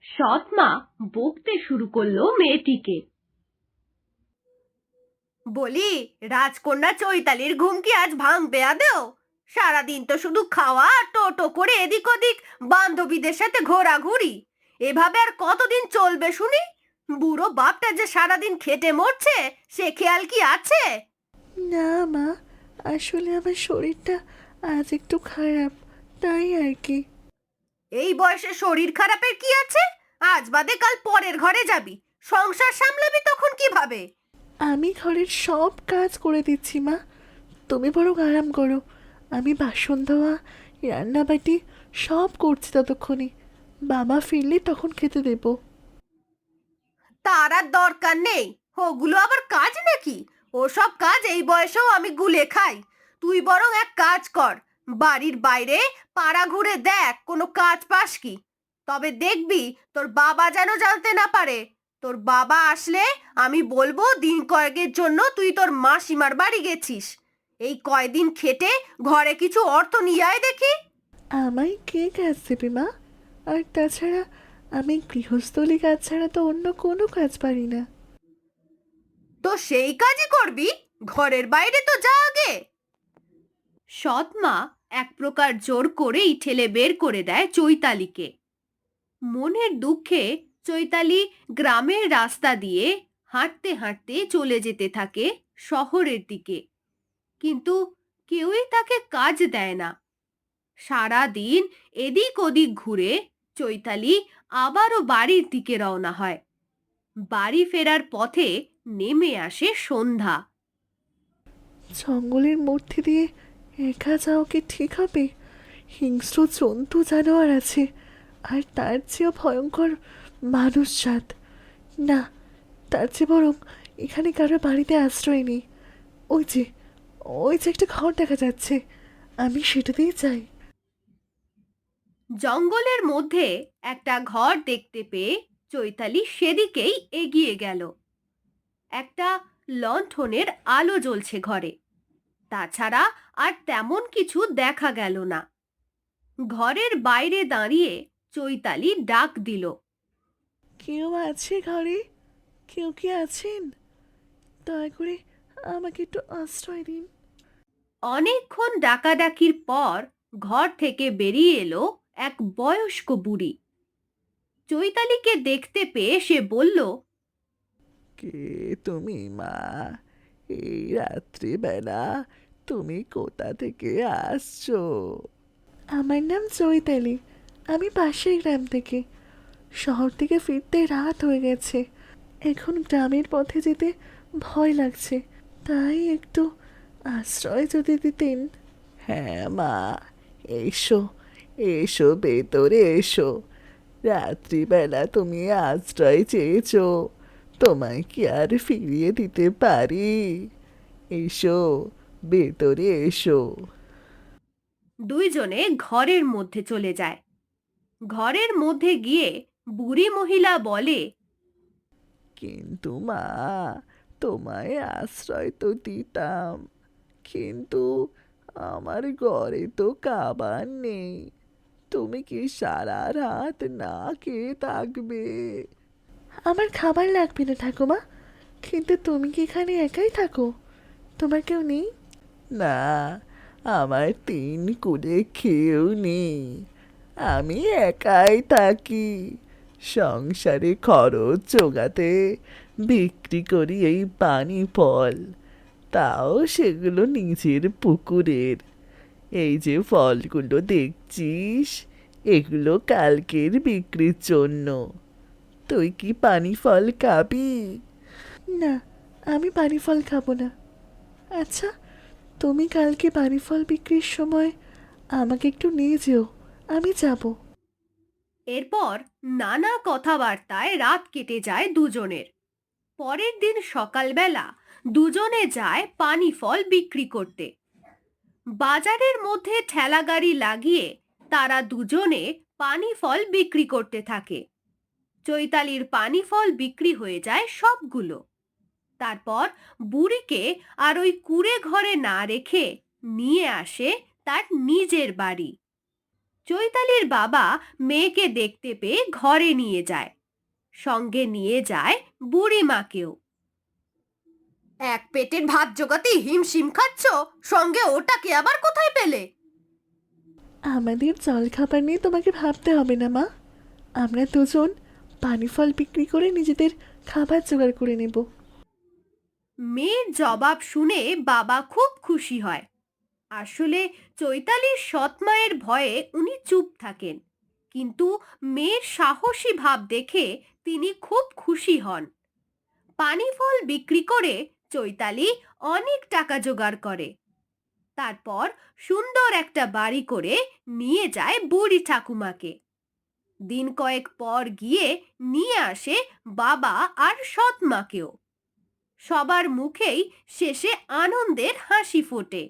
সৎ মা বকতে শুরু করলো মেয়েটিকে। বলি, রাজকন্যা চৈতালির ঘুম কি আজ ভাঙবে আদেও? সারাদিন তো শুধু খাওয়া আর টোটো করে এদিক ওদিক বান্ধবীদের সাথে ঘোরাঘুরি। এভাবে আর কতদিন চলবে শুনি? বুড়ো বাপটা যে সারাদিন খেটে মরছে, সে খেয়াল কি আছে? না মা, আসলে আমার শরীরটা আজ একটু খারাপ, তাই আর কি। এই বয়সে শরীর খারাপের কি আছে? আজ বাদে কাল পরের ঘরে যাবি, সংসার সামলাবি তখন কিভাবে? আমি ঘরের সব কাজ করে দিচ্ছি মা, তুমি বরং আরাম করো। আমি বাসন ধোয়া, রান্নাবাটি সব করছি ততক্ষণে। বাবা ফিরলে তখন খেতে দেবো। তার আর দরকার নেই, ওগুলো আবার কাজ নাকি? ওসব কাজ এই বয়সেও আমি গুলে খাই। তুই বরং এক কাজ কর, বাড়ির বাইরে পাড়া ঘুরে দেখ কোনো কাজ পাস কি। তবে দেখবি তোর বাবা যেন জানতে না পারে। তোর বাবা আসলে আমি বলবো দিন কয়েকের জন্য তুই তোর মাসিমার বাড়ি গেছিস। এই কয়দিন খেটে ঘরে কিছু অর্থ নিয়ে আয় দেখি। আমায় কে কাজ দেবে মা? আর তাছাড়া আমি গৃহস্থলী কাজ ছাড়া তো অন্য কোনো কাজ পারি না। তো সেই কাজই করবি, ঘরের বাইরে তো যা আগে। সৎ মা এক প্রকার জোর করেই ঠেলে বের করে দেয় চৈতালিকে। মনের দুঃখে চৈতালি গ্রামের রাস্তা দিয়ে হাঁটতে হাঁটতে চলে যেতে থাকে শহরের দিকে। কিন্তু কেউই তাকে কাজ দেয় না। সারা দিন এদিক ওদিক ঘুরে চৈতালি আবারও বাড়ির দিকে রওনা হয়। বাড়ি ফেরার পথে নেমে আসে সন্ধ্যা। জঙ্গলের মধ্যে দিয়ে একা যাওয়া কি ঠিক হবে? হিংস্র জন্তু জানোয়ার আছে, আর তার চেয়েও ভয়ঙ্কর মানুষ জাত। না, তার চেয়ে বরং এখানে কারো বাড়িতে আশ্রয় নেই। ওই যে ওই যে একটা ঘর দেখা যাচ্ছে, আমি সেটাতেই চাই। জঙ্গলের মধ্যে একটা ঘর দেখতে পেয়ে চৈতালি সেদিকেই এগিয়ে গেল। একটা লণ্ঠনের আলো জ্বলছে ঘরে, তাছাড়া আর তেমন কিছু দেখা গেল না। ঘরের বাইরে দাঁড়িয়ে চৈতালি ডাক দিল। কেউ আছে ঘরে? কেউ কি আছেন? দয়া করে আমাকে একটু আশ্রয় দিন। অনেকক্ষণ ডাকাডাকির পর ঘর থেকে বেরিয়ে এলো এক বয়স্ক বুড়ি। চৈতালিকে দেখতে পেয়ে সে বলল, কে তুমি মা? এই রাত্রিবেলা তুমি কোথা থেকে আসছো? আমার নাম চৈতালি, আমি পাশের গ্রাম থেকে। শহর থেকে ফিরতে রাত হয়ে গেছে, এখন গ্রামের পথে যেতে ভয় লাগছে, তাই একটু আশ্রয় যদি দিতেন। হ্যাঁ মা, এসো, এসো ভেতরে এসো। রাত্রিবেলা তুমি আশ্রয় চেয়েছো, তোমায় কি আর ফিরিয়ে দিতে পারি? এসো, ভেতরে এসো। দুইজনে ঘরের মধ্যে চলে যায়। ঘরের মধ্যে গিয়ে বুড়ি মহিলা বলে, কিন্তু মা, তোমায় আশ্রয় তো দিতাম, কিন্তু আমার ঘরে তো খাবার নেই। তুমি কি সারা রাত না খেয়ে থাকবে? আমার খাবার লাগবে না ঠাকুমা, কিন্তু তুমি কি এখানে একাই থাকো? তোমার কেউ নেই? না, আমার তিন কুলে কেউ নেই, আমি একাই থাকি। সংসারে খরচ জোগাতে বিক্রি করি এই পানি ফল, তাও সেগুলো নিজের পুকুরের। এই যে ফলগুলো দেখছিস, এগুলো কালকের বিক্রির জন্য। তুই কি পানি ফল খাবি? না, আমি পানি ফল খাবো না। আচ্ছা, তুমি কালকে পানি ফল বিক্রির সময় আমাকে একটু নিয়ে যেও, আমি যাব। এরপর নানা কথাবার্তায় রাত কেটে যায় দুজনের। পরের দিন সকালবেলা দুজনে যায় পানি ফল বিক্রি করতে। বাজারের মধ্যে ঠেলাগাড়ি লাগিয়ে তারা দুজনে পানি ফল বিক্রি করতে থাকে। চৈতালির পানি ফল বিক্রি হয়ে যায় সবগুলো। তারপর বুড়িকে আর ওই কুঁড়ে ঘরে না রেখে নিয়ে আসে তার নিজের বাড়ি। চৈতালির বাবা মেয়েকে দেখতে পেয়ে ঘরে নিয়ে যায়, সঙ্গে নিয়ে যায় বুড়িমাকেও। এক পেটের ভাত জোগাতে হিমশিম খাচ্ছ, সঙ্গে ওটাকে আবার কোথায় পেলে? আমাদের জলখাবার নিয়ে তোমাকে ভাবতে হবে না মা, আমরা দুজন পানি ফল বিক্রি করে নিজেদের খাবার জোগাড় করে নেব। মেয়ের জবাব শুনে বাবা খুব খুশি হয়। আসলে চৈতালির সৎ মায়ের ভয়ে উনি চুপ থাকেন, কিন্তু মেয়ের সাহসী ভাব দেখে তিনি খুব খুশি হন। পানি ফল বিক্রি করে চৈতালি অনেক টাকা জোগাড় করে। তারপর সুন্দর একটা বাড়ি করে নিয়ে যায় বুড়ি ঠাকুমাকে। দিন কয়েক পর গিয়ে নিয়ে আসে বাবা আর সৎ মাকেও। সবার মুখেই শেষে আনন্দের হাসি ফোটে।